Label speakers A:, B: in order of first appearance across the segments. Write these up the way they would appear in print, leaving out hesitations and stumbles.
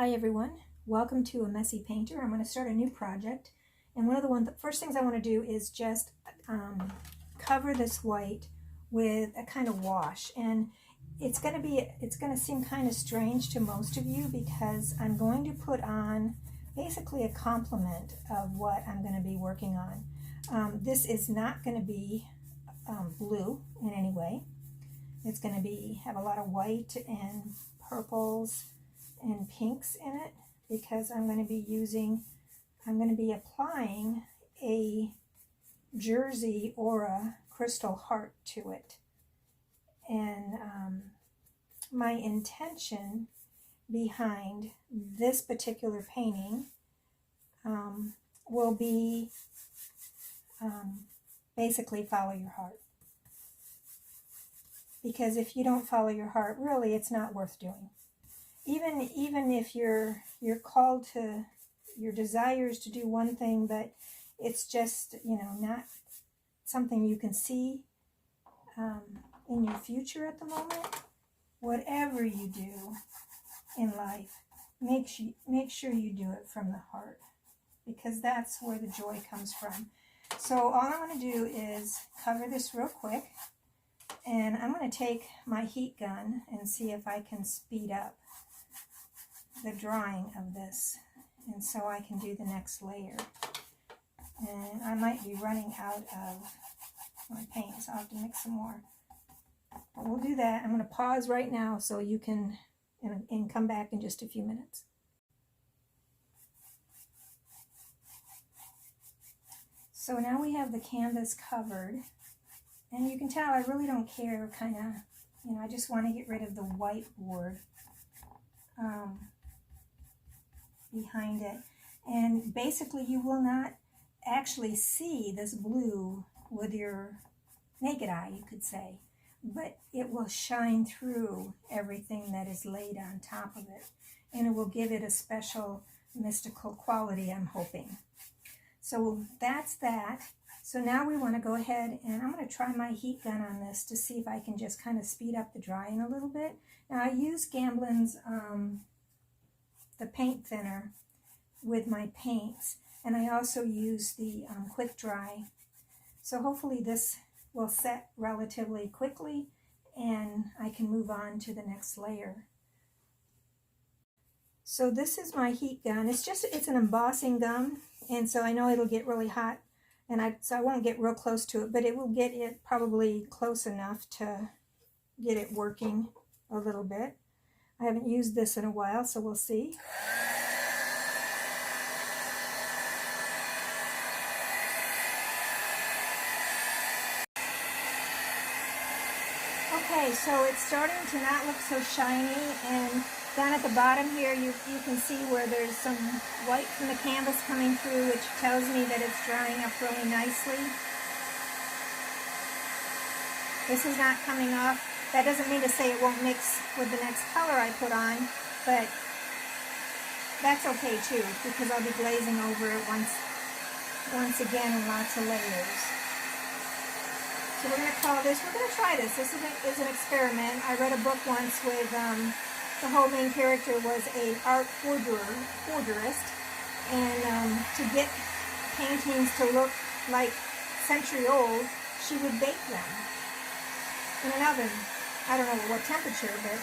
A: Hi everyone, welcome to A Messy Painter. I'm going to start a new project, and one of the first things I want to do is just cover this white with a kind of wash. And it's going to seem kind of strange to most of you because I'm going to put on basically a complement of what I'm going to be working on. This is not going to be blue in any way. It's going to have a lot of white and purples and pinks in it because I'm going to be applying a Druzy Aura crystal heart to it. And my intention behind this particular painting will be basically follow your heart. Because if you don't follow your heart, really, it's not worth doing. Even if you're called to, your desires to do one thing, but it's just, not something you can see in your future at the moment. Whatever you do in life, make sure you do it from the heart, because that's where the joy comes from. So all I'm going to do is cover this real quick, and I'm going to take my heat gun and see if I can speed up the drying of this, and so I can do the next layer. And I might be running out of my paint, so I'll have to mix some more. But we'll do that. I'm going to pause right now so you can and come back in just a few minutes. So now we have the canvas covered, and you can tell I really don't care, I just want to get rid of the whiteboard behind it. And basically you will not actually see this blue with your naked eye, you could say, but it will shine through everything that is laid on top of it, and it will give it a special mystical quality, I'm hoping. So that's that. So now we want to go ahead, and I'm going to try my heat gun on this to see if I can just kind of speed up the drying a little bit. Now I use Gamblin's the paint thinner with my paints, and I also use the quick dry. So hopefully this will set relatively quickly and I can move on to the next layer. So this is my heat gun. It's an embossing gun, and so I know it'll get really hot, and so I won't get real close to it, but it will get it probably close enough to get it working a little bit. I haven't used this in a while, so we'll see. Okay, so it's starting to not look so shiny, and down at the bottom here you can see where there's some white from the canvas coming through, which tells me that it's drying up really nicely. This is not coming off. That doesn't mean to say it won't mix with the next color I put on, but that's okay too, because I'll be glazing over it once again in lots of layers. So we're going to try this. This is an experiment. I read a book once with, the whole main character was an art forgerist, and to get paintings to look like century old, she would bake them in an oven. I don't know what temperature, but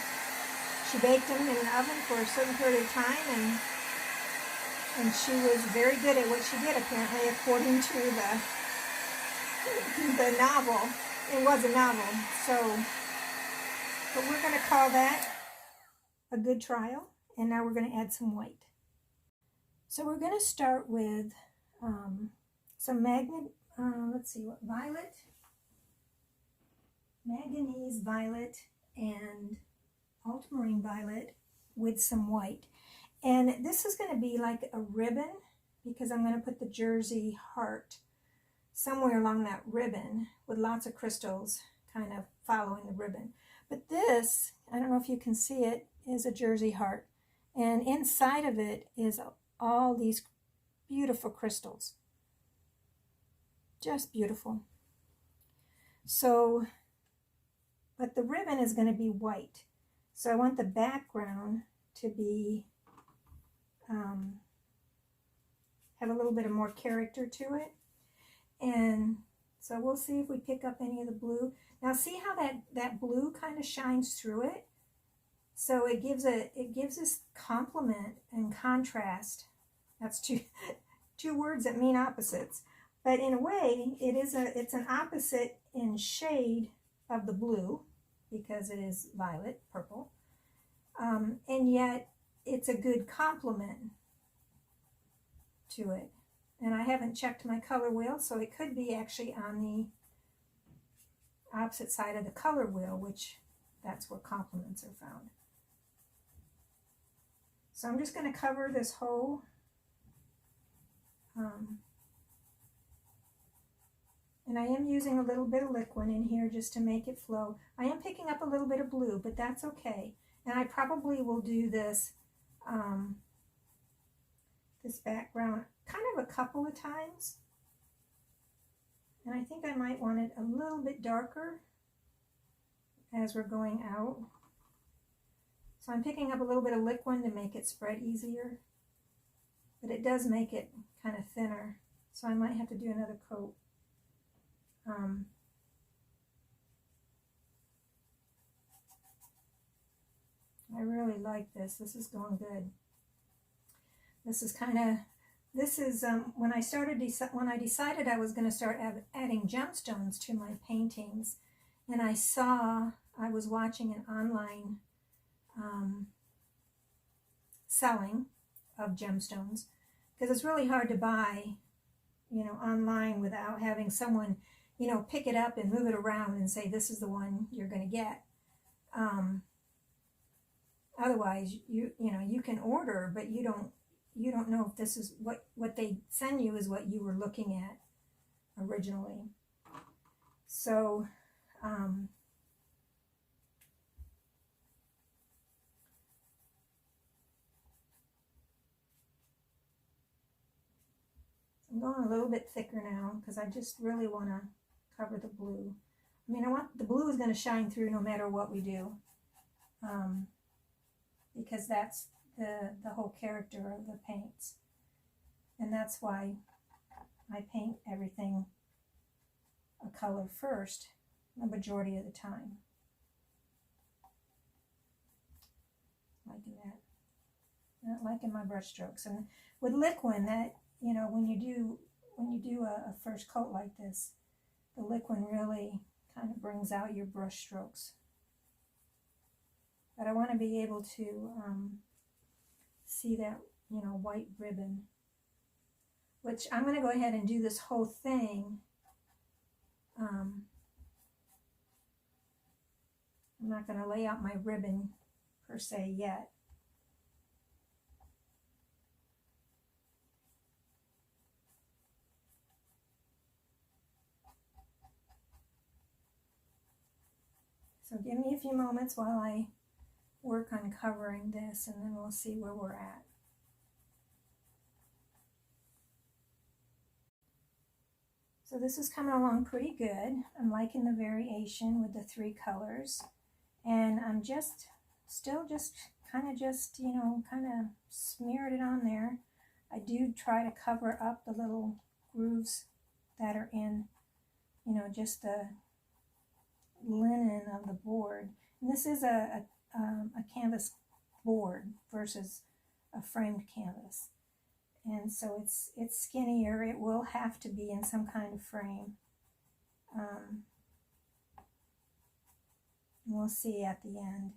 A: she baked them in an oven for a certain period of time, and she was very good at what she did, apparently, according to the novel. It was a novel, but we're going to call that a good trial, and now we're going to add some white. So we're going to start with some violet, manganese violet, and ultramarine violet with some white. And this is going to be like a ribbon, because I'm going to put the Druzy Heart somewhere along that ribbon with lots of crystals kind of following the ribbon. But this, I don't know if you can see it, is a Druzy Heart, and inside of it is all these beautiful crystals, just beautiful. So, but the ribbon is going to be white, so I want the background to be have a little bit of more character to it. And so we'll see if we pick up any of the blue. Now see how that blue kind of shines through it? So it gives this complement and contrast. That's two words that mean opposites. But in a way, it's an opposite in shade of the blue, because it is violet, purple. And yet it's a good complement to it. And I haven't checked my color wheel, so it could be actually on the opposite side of the color wheel, which that's where complements are found. So I'm just going to cover this whole and I am using a little bit of liquid in here just to make it flow. I am picking up a little bit of blue, but that's okay. And I probably will do this this background kind of a couple of times. And I think I might want it a little bit darker as we're going out. So I'm picking up a little bit of liquid to make it spread easier. But it does make it kind of thinner. So I might have to do another coat. I really like this. This is going good. This is when I decided I was going to start adding gemstones to my paintings, and I was watching an online selling of gemstones, because it's really hard to buy, online without having someone, pick it up and move it around and say, this is the one you're going to get. Otherwise, you can order, but you don't know if this is what they send you is what you were looking at originally. So, I'm going a little bit thicker now because I just really want to cover the blue. I mean, the blue is going to shine through no matter what we do, because that's the whole character of the paints. And that's why I paint everything a color first the majority of the time. Liking that. Not liking my brush strokes. And with liquid, that when you do a first coat like this, the liquid really kind of brings out your brush strokes. But I want to be able to see that white ribbon, which I'm going to go ahead and do this whole thing. I'm not going to lay out my ribbon per se yet. So give me a few moments while I work on covering this, and then we'll see where we're at. So this is coming along pretty good. I'm liking the variation with the 3 colors, and I'm still kind of smeared it on there. I do try to cover up the little grooves that are in, just the linen of the board. And this is a canvas board versus a framed canvas, and so it's skinnier. It will have to be in some kind of frame. We'll see at the end.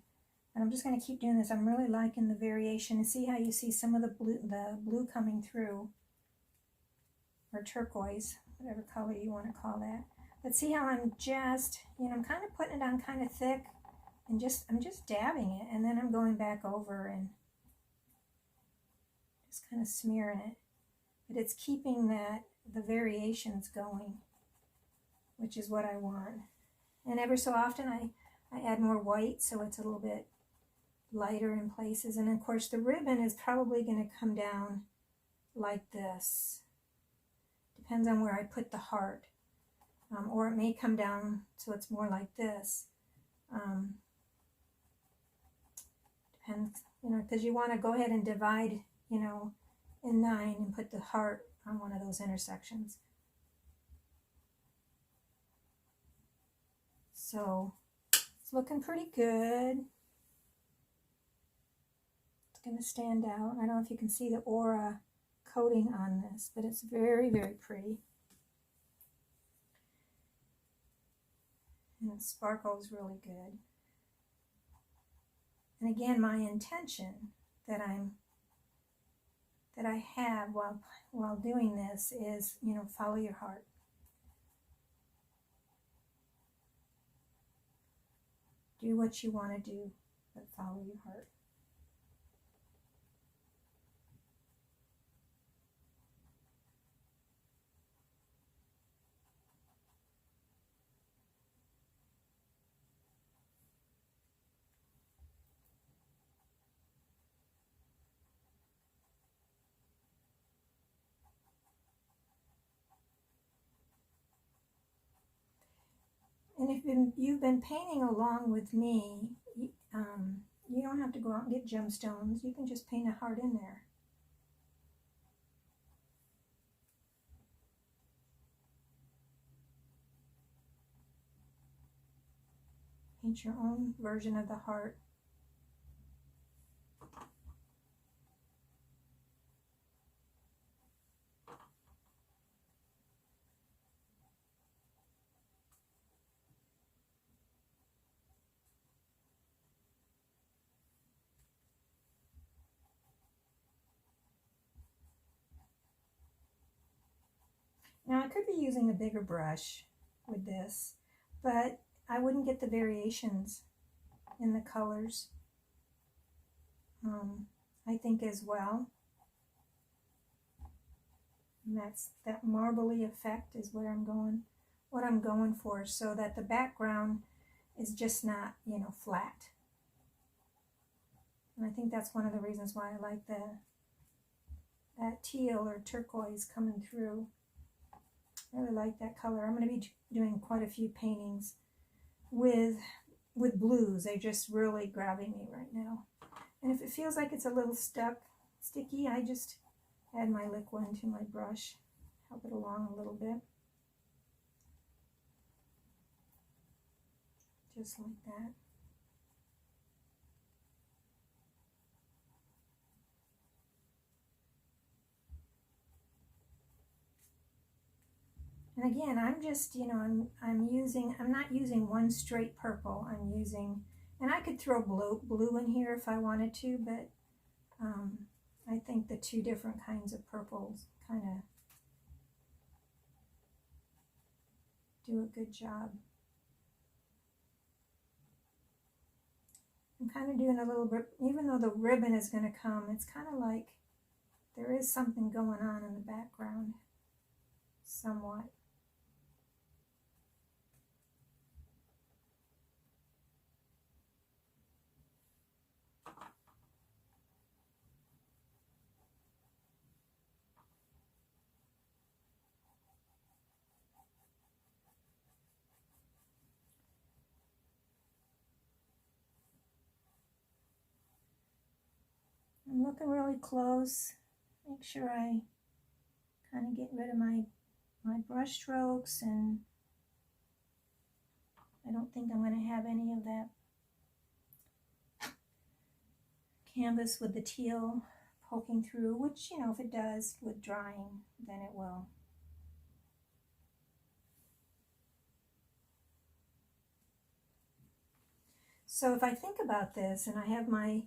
A: And I'm just going to keep doing this. I'm really liking the variation. And see how you see some of the blue coming through, or turquoise, whatever color you want to call that. But see how I'm just, I'm kind of putting it on kind of thick, and I'm just dabbing it, and then I'm going back over and just kind of smearing it. But it's keeping the variations going, which is what I want. And ever so often I add more white, so it's a little bit lighter in places. And of course the ribbon is probably going to come down like this. Depends on where I put the heart. Or it may come down so it's more like this. Depends, because you want to go ahead and divide you know, in 9 and put the heart on one of those intersections. So it's looking pretty good. It's going to stand out. I don't know if you can see the aura coating on this, but it's very, very pretty. And it sparkles really good. And again, my intention that I have while doing this is, you know, follow your heart. Do what you want to do, but follow your heart. And if you've been painting along with me, you don't have to go out and get gemstones. You can just paint a heart in there. Paint your own version of the heart. Now I could be using a bigger brush with this, but I wouldn't get the variations in the colors, I think, as well. And that marbly effect is what I'm going for, so that the background is just not, you know, flat. And I think that's one of the reasons why I like that teal or turquoise coming through. I really like that color. I'm going to be doing quite a few paintings with blues. They're just really grabbing me right now. And if it feels like it's a little sticky, I just add my liquid into my brush, help it along a little bit. Just like that. And again, I'm just, you know, I'm not using one straight purple. I'm using, and I could throw blue in here if I wanted to, but I think the two different kinds of purples kind of do a good job. I'm kind of doing a little bit, even though the ribbon is going to come, it's kind of like there is something going on in the background somewhat. I'm looking really close. Make sure I kind of get rid of my brush strokes, and I don't think I'm going to have any of that canvas with the teal poking through, which, you know, if it does with drying, then it will. So if I think about this, and I have my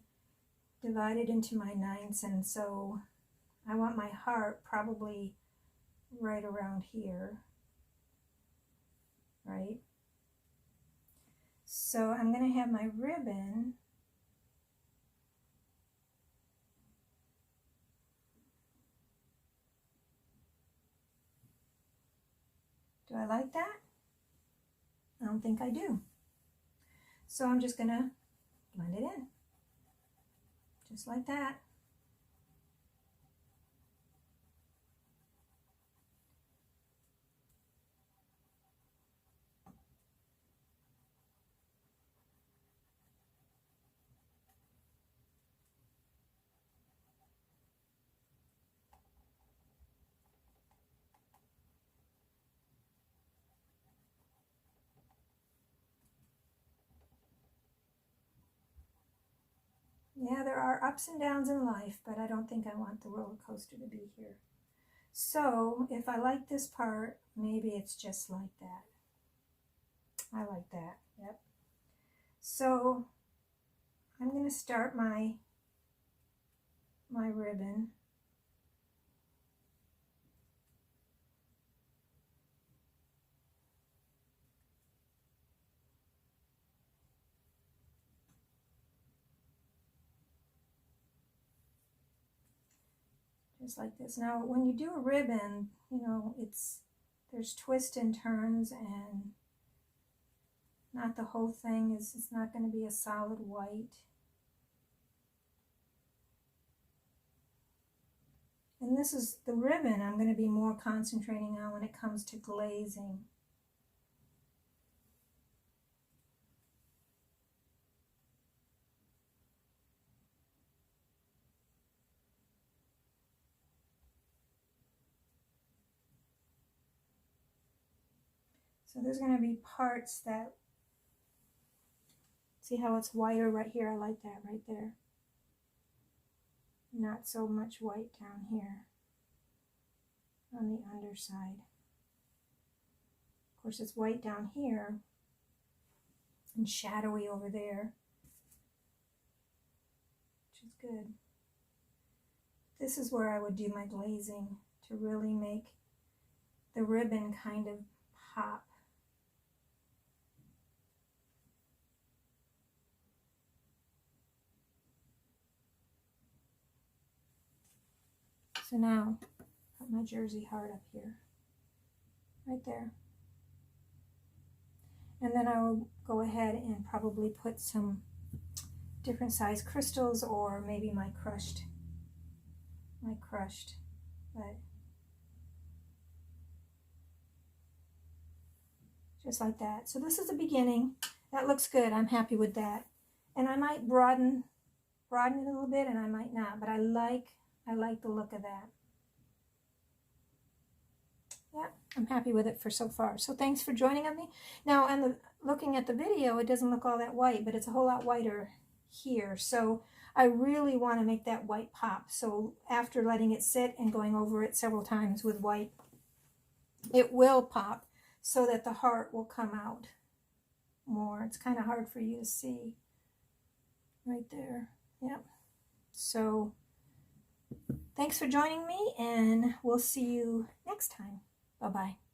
A: divided into my 9ths, and so I want my heart probably right around here, right? So I'm going to have my ribbon Do I like that? I don't think I do. So I'm just going to blend it in, just like that. are ups and downs in life, but I don't think I want the roller coaster to be here. So if I like this part, maybe it's just like that. I like that, yep. So I'm going to start my ribbon. Just like this. Now, when you do a ribbon, you know, there's twists and turns, and not the whole thing it's not going to be a solid white. And this is the ribbon I'm going to be more concentrating on when it comes to glazing. So there's going to be parts that, see how it's whiter right here? I like that right there. Not so much white down here on the underside. Of course, it's white down here and shadowy over there, which is good. This is where I would do my glazing to really make the ribbon kind of pop. So now, put my Druzy Heart up here, right there. And then I will go ahead and probably put some different size crystals, or maybe my crushed, but just like that. So this is the beginning. That looks good. I'm happy with that. And I might broaden it a little bit, and I might not, but I like the look of that. Yeah, I'm happy with it for so far. So thanks for joining me. Now, looking at the video, it doesn't look all that white, but it's a whole lot whiter here. So I really want to make that white pop. So after letting it sit and going over it several times with white, it will pop so that the heart will come out more. It's kind of hard for you to see right there. Yep. So thanks for joining me, and we'll see you next time. Bye-bye.